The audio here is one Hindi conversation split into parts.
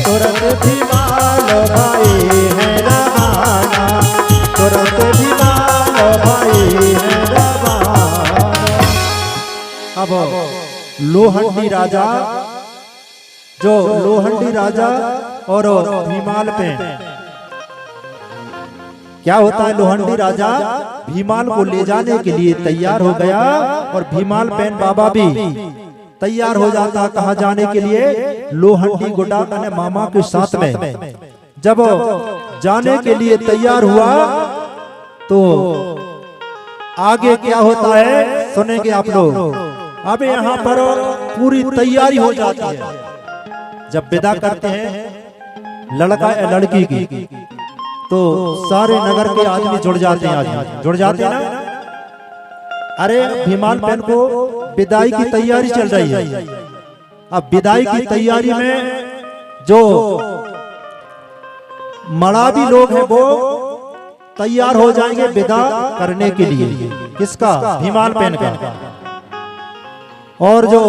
तुरंत भीमाल भाई है रवाना, तुरंत भीमाल भाई है रवाना। अब लोहंडी राजा, जो लोहंडी राजा और भीमाल पे क्या होता है, लोहंडी राजा भीमाल को ले जाने के लिए तैयार हो गया और भीमाल पेन बाबा भी तैयार हो जाता कहा जाने के लिए, लोहंडी गुड्डा अपने मामा के साथ में। जब जाने के लिए तैयार हुआ तो आगे क्या होता है सुनेंगे आप लोग। अब यहाँ पर पूरी तैयारी हो जाती है, जब विदा करते हैं लड़का या लड़की की तो सारे नगर के आदमी जुड़ जाते हैं, जुड़ जाते हैं ना। अरे भीमाल पेन को विदाई की तैयारी चल रही है। अब विदाई की तैयारी में जो मड़ावी लोग हैं वो तैयार हो जाएंगे विदा करने के लिए। किसका? भीमाल पेन का। और जो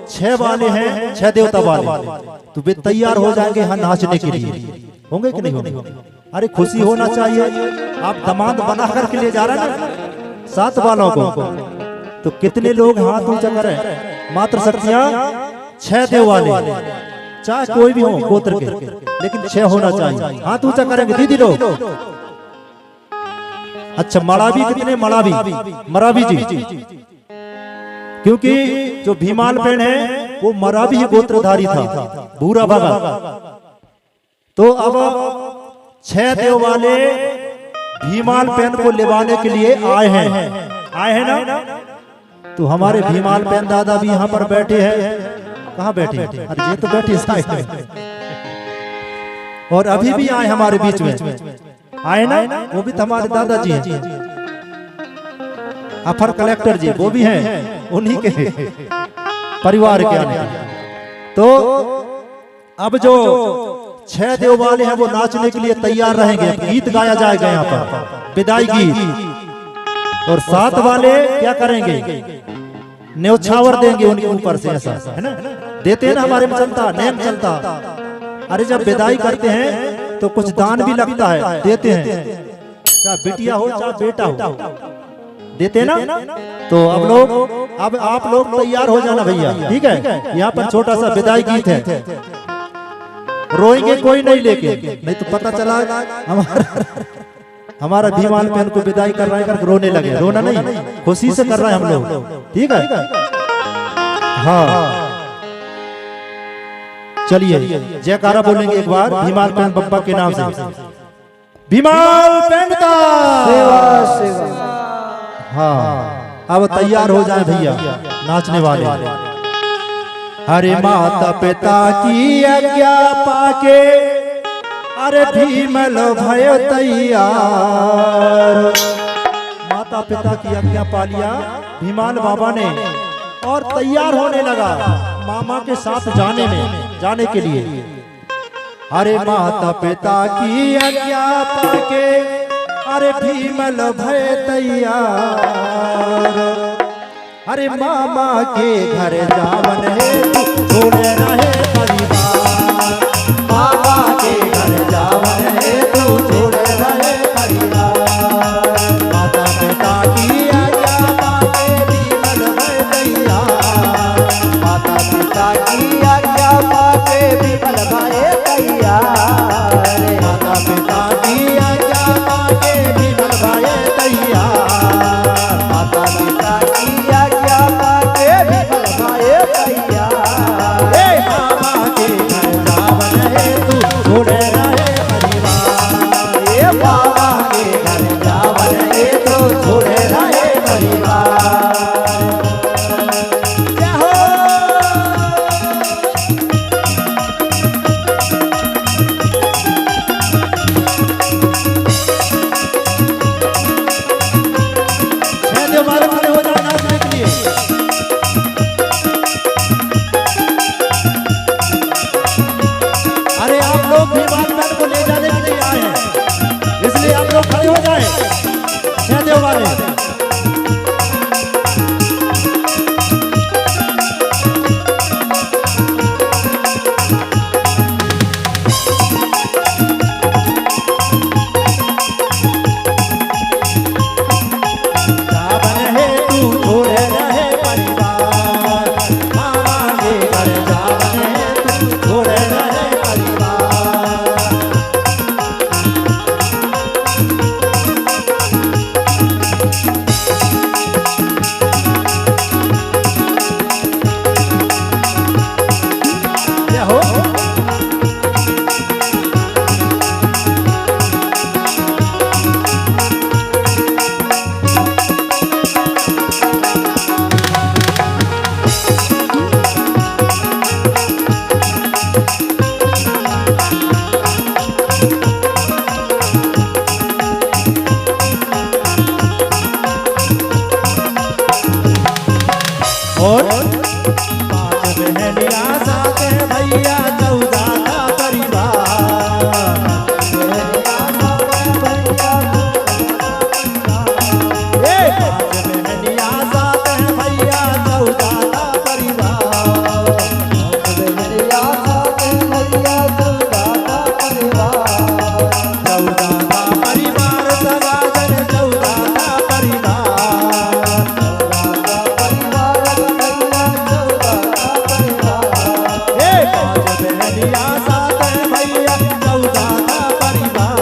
6 वाले हैं, 6 देवता वाले, तो वे तैयार हो जाएंगे हाँ नाचने के लिए। होंगे कि नहीं होंगे? अरे खुशी होना चाहिए। आप दामाद बना करके ले जा रहे हैं 7 वालों को, तो कितने लोग हाथ ऊंचा करें? मात्र शक्तियां 6 देव वाले, चाहे कोई भी हो गोत्र के, लेकिन 6 होना चाहिए। हाथ ऊंचा करेंगे दीदी लोग। अच्छा मड़ावी कितने? मरावी जी, क्योंकि जो भीमाल पेन है वो मरावी गोत्रधारी था, भूरा भगा। तो अब 6 देव वाले भीमाल पेन को लेवाने के लिए आए हैं ना। तो हमारे भीमाल पेन दादा भी यहाँ पर बैठे हैं। कहाँ बैठे? अरे ये तो बैठे साइड में। और अभी भी आए हमारे बीच में, आए ना, वो भी तो हमारे दादाजी हैं। अफर कलेक्टर जी वो भी हैं, उन्हीं के परिवार के आने। तो अब जो 6 देव वाले हैं वो नाचने के लिए तैयार रहेंगे। गीत गाया जाएगा यहाँ पर, विदाई गीत। और 7 वाले क्या करेंगे? न्यौछावर देंगे उनके ऊपर से, ऐसा है ना, देते हैं ना हमारे में चलता, नेम चलता। अरे जब विदाई करते हैं तो कुछ दान भी लगता है, देते हैं, चाहे बिटिया हो चाहे बेटा हो, देते हैं ना। तो अब आप लोग तैयार हो जाना भैया, ठीक है। यहाँ पर छोटा सा विदाई गीत है, रोएंगे कोई नहीं, लेके नहीं तो पता चला हमारा भीमाल पेन को विदाई कर रहा है करके रोने लगे। रोना नहीं, खुशी से कर रहे हैं हम लोग, ठीक है। हाँ चलिए जयकारा बोलेंगे एक बार भीमाल पेन बप्पा के नाम से। भीमाल पेन का सेवा। हाँ अब तैयार हो जाए भैया नाचने वाले। अरे माता पिता की आज्ञा पाके, अरे भीमल भयो तैयार। माता पिता की आज्ञा पा लिया भीमाल बाबा ने और तैयार होने लगा मामा के साथ जाने के लिए। अरे माता पिता की आज्ञा पाके, अरे भीमल भय तैयार। अरे मामा के घर जावन है छोड़े रहे परिवार। मामा के घर जावन है तू छोड़े रहे परिवार। माता पिता की आज्ञा पाके भीमल भय तैयार। माता पिता की आज्ञा पाके भीमल भय तैयार। माता पिता की आज्ञा पाके भीमल भय तैयार। माता पिता की आज्ञा पाके भीमल भय तैयार। और 5 बहनिया 7 भैया 14 का परिवार। 5 बहनिया 7 भैया 14 का परिवार। 14 का परिवार सगाजन 14 का परिवार। 5 बहनिया 7 भैया 14 का परिवार।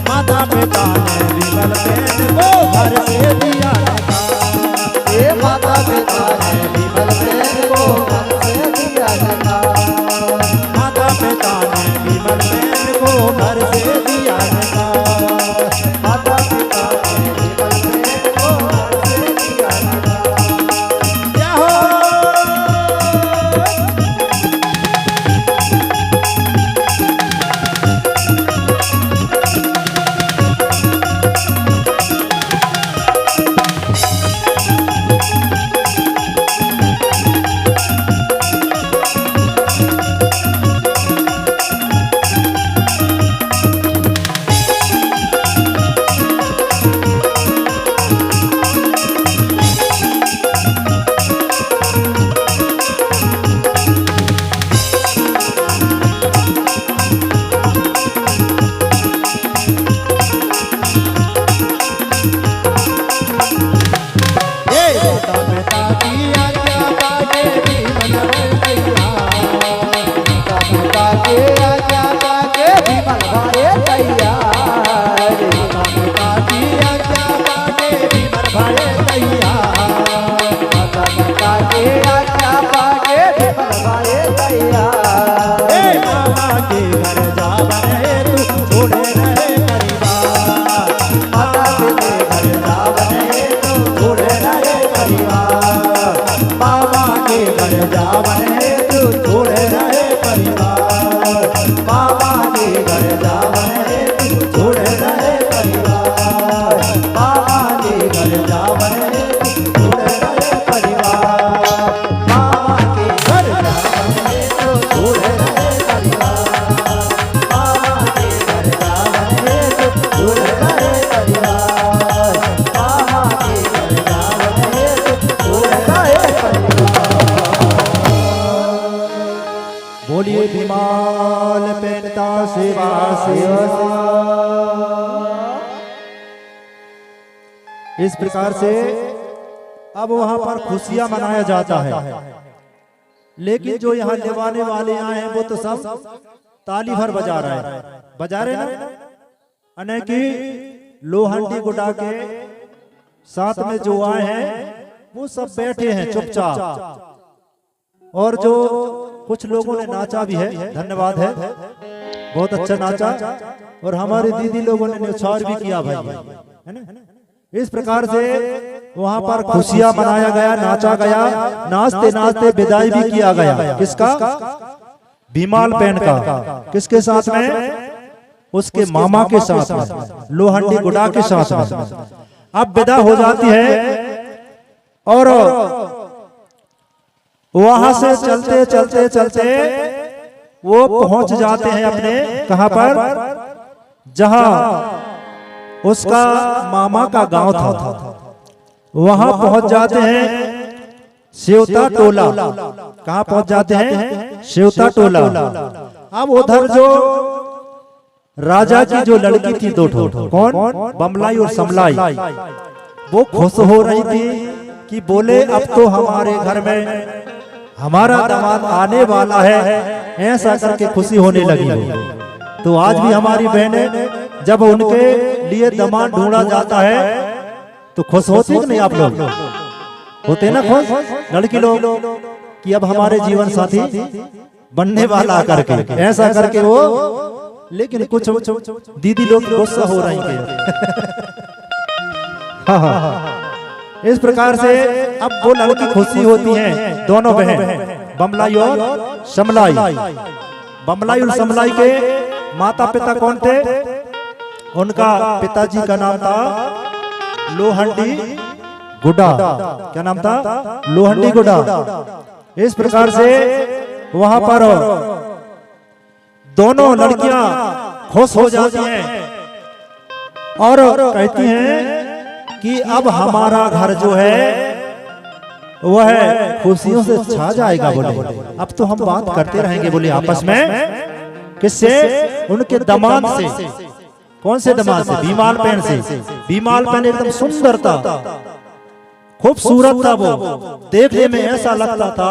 माता पिता ने विमल बहन को घर से दिया नकार। माता पिता ने विमल बहन को घर से दिया नकार। माता पिता ने विमल बहन को घर से दिया नकार। माता पिता ने विमल बहन को घर से दिया नकार। जय हो। माता पिता की आज्ञा पाके विमल तैयार। माता पिता की आज्ञा पाके विमल भाई तैयार। माता पिता की आज्ञा पाके विमल भाई तैयार। माता पिता की आज्ञा पाके विमल भाई तैयार। मामा के घर जा बने तू छोड़े रहे परिवार। माता के घर जा बने तू छोड़े रहे परिवार। मामा के घर जा बने तू छोड़े रहे परिवार। मामा के घर जा बने तू छोड़े रहे परिवार। मामा के घर जा बने तू छोड़े रहे परिवार। मामा के घर जा बने तू छोड़े रहे परिवार। मामा के घर जा बने तू छोड़े रहे परिवार। मामा के घर जा बने तू छोड़े रहे परिवार। बोलिए विमाल पेनता सेवा सेवा। इस प्रकार से अब वहां पर खुशियां मनाया जाता है। लेकिन जो यहाँ निभाने वाले आए हैं वो तो सब ताली भर बजा रहे हैं। बजा रहे ना अने कि लोहंडी गुडा के साथ में जो आए हैं वो सब बैठे हैं चुपचाप। और जो कुछ लोगों ने नाचा भी है, धन्यवाद है, बहुत अच्छा नाचा। और हमारे दीदी लोगों ने न्यौछावर भी किया भाई, है ना। इस प्रकार से वहां पर खुशियां मनाया गया, नाचा गया, नाचते नाचते विदाई भी किया गया। किसका? भीमाल पेन का। किसके साथ में? उसके मामा के साथ में, लोहंडी गुडा के साथ में। अब विदा हो जाती है और वहां से चलते चलते चलते वो पहुंच जाते हैं अपने कहां पर? जहां उसका मामा का गांव था। वहां पहुंच जाते हैं सेवता टोला। कहां पहुंच जाते हैं? सेवता टोला। अब उधर जो राजा की जो लड़की थी दो ठो, कौन? बमलाई और समलाई, वो खुश हो रही थी कि बोले अब तो हमारे घर में हमारा दामाद आने वाला है, ऐसा करके खुशी होने लगी। तो आज भी हमारी बहनें जब उनके लिए दामाद ढूंढा जाता है तो खुश होती कि नहीं? आप लोग होते ना खुश, लड़की लोग, कि अब हमारे जीवन साथी बनने वाला करके, ऐसा करके वो। लेकिन कुछ दीदी लोग गुस्सा हो रही थी। इस प्रकार से अब वो लड़की खुशी होती है, दोनों बहन बमलाई और समलाई। बमलाई और समलाई के माता पिता कौन थे? उनका पिताजी का नाम था लोहंडी गुड्डा। क्या नाम था? लोहंडी गुड्डा। इस प्रकार से वहां पर दोनों लड़कियां खुश हो जाती हैं और कहती हैं कि अब हमारा घर जो है वह खुशियों से छा जाएगा। बोले अब तो हम बात करते रहेंगे बोले आपस में। किससे? उनके दामाद से। कौन से दामाद से? भीमाल पेन से। भीमाल पेन एकदम सुंदर था, खूबसूरत था। वो देखने में ऐसा लगता था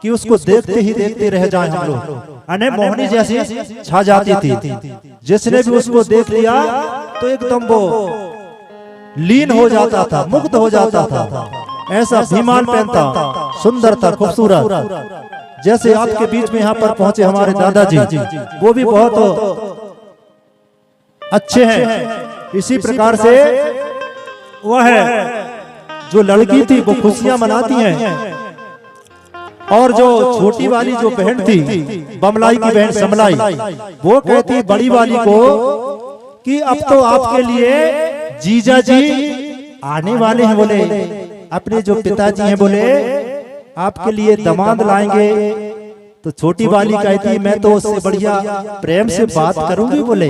कि उसको देखते ही देखते रह जाए हम लोग। अने मोहनी जैसी छा जाती थी। जिसने भी उसको देख लिया तो एकदम वो लीन हो जाता था, मुग्ध हो जाता था। ऐसा भीमाल पेन था, सुंदर था, खूबसूरत। जैसे आपके बीच में यहाँ पर पहुंचे हमारे दादाजी, वो भी बहुत अच्छे हैं। इसी प्रकार से वह जो लड़की थी वो खुशियां मनाती हैं। और जो छोटी वाली जो बहन थी, बमलाई की बहन समलाई, वो कहती बड़ी वाली को कि अब तो आपके लिए जीजा जी आने वाले हैं। बोले अपने जो पिताजी हैं बोले आपके लिए दामाद लाएंगे। तो छोटी वाली कहती मैं तो उससे बढ़िया प्रेम से बात करूंगी। बोले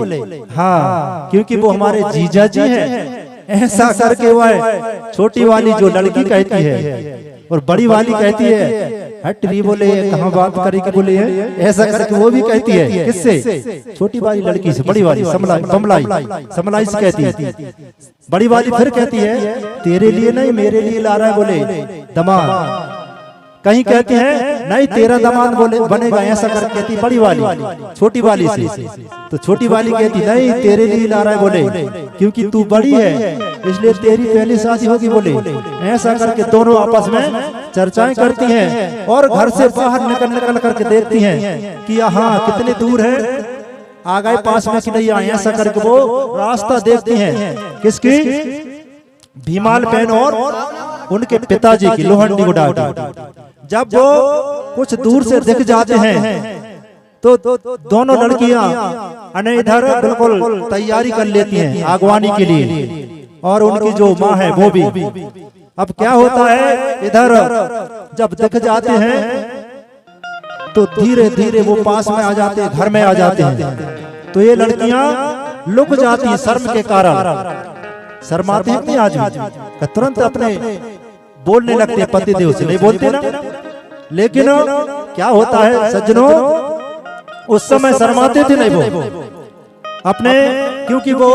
हाँ, क्योंकि वो हमारे जीजा जी हैं। ऐसा करके वह छोटी वाली जो लड़की कहती है और बड़ी वाली कहती है हट रही। बोले कहाँ बात करेगी? बोले ऐसा करके वो भी कहती है। किससे? छोटी वाली लड़की से। बड़ी वाली समलाई से कहती है। बड़ी वाली फिर कहती है तेरे लिए नहीं मेरे लिए ला रहा है बोले दामाद। कहीं कहते हैं नहीं तेरा दामाद बोले बनेगा, ऐसा कर कहती बड़ी वाली छोटी वाली से। तो छोटी वाली कहती नहीं तेरे लिए ला रहा है बोले क्योंकि तू बड़ी है इसलिए तेरी पहली शादी होगी। बोले ऐसा करके दोनों आपस में चर्चाएं करती हैं और घर से बाहर निकल करके देखती हैं कि यहाँ कितने दूर है, आ गए पास में कि नहीं आए। ऐसा करके वो रास्ता देखती हैं। किसकी? भीमाल पेन और उनके पिताजी की, लोहंडी गुड्डा की। जब वो कुछ दूर से दिख जाते हैं तो दोनों लड़कियां इधर बिल्कुल तैयारी कर लेती हैं आगवानी के लिए। और उनकी जो माँ है वो भी। अब क्या होता है, इधर जब दिख जाते हैं तो धीरे धीरे वो पास में आ जाते हैं, घर में आ जाते हैं। तो ये लड़कियां लुक जाती हैं शर्म के कारण। शर्माती हैं आज भी, तुरंत अपने बोलने लगते हैं पति देव से। नहीं बोलते ना, लेकिन क्या होता है सज्जनों, उस समय शर्माते थे नहीं वो अपने, क्योंकि वो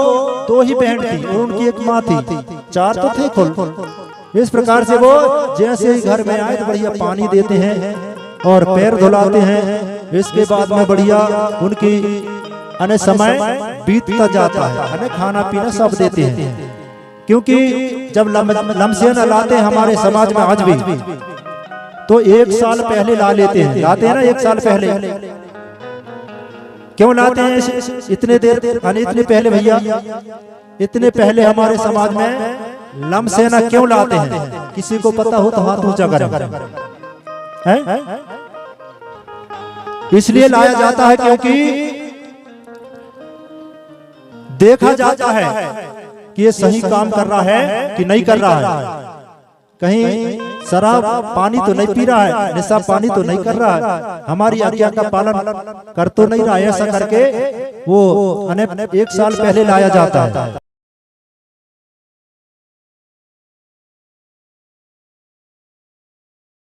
दो ही बहन थी और उनकी एक माँ थी, चार तो थे खुल। इस प्रकार से वो जैसे ही घर में आए तो बढ़िया पानी देते हैं और पैर धुलाते हैं। इसके बाद में बढ़िया उनकी अने समय बीतता जाता है, अने खाना पीना सब देते हैं। क्योंकि जब लमसेन लाते हैं हमारे समाज में आज भी, तो 1 साल पहले ला लेते हैं। लाते हैं ना 1 साल पहले। क्यों लाते हैं इतने देर? इतने पहले भैया, इतने पहले हमारे समाज में लमसेना क्यों लाते हैं? किसी को पता हो तो हाथ ऊंचा करें। इसलिए लाया जाता है क्योंकि देखा जाता है कि ये सही काम कर रहा है कि नहीं कर रहा है। कहीं शराब पानी तो नहीं पी रहा है, नशा पानी तो नहीं कर रहा है, हमारी आज्ञा का पालन कर तो नहीं रहा है। ऐसा करके वो 1 साल पहले लाया जाता है।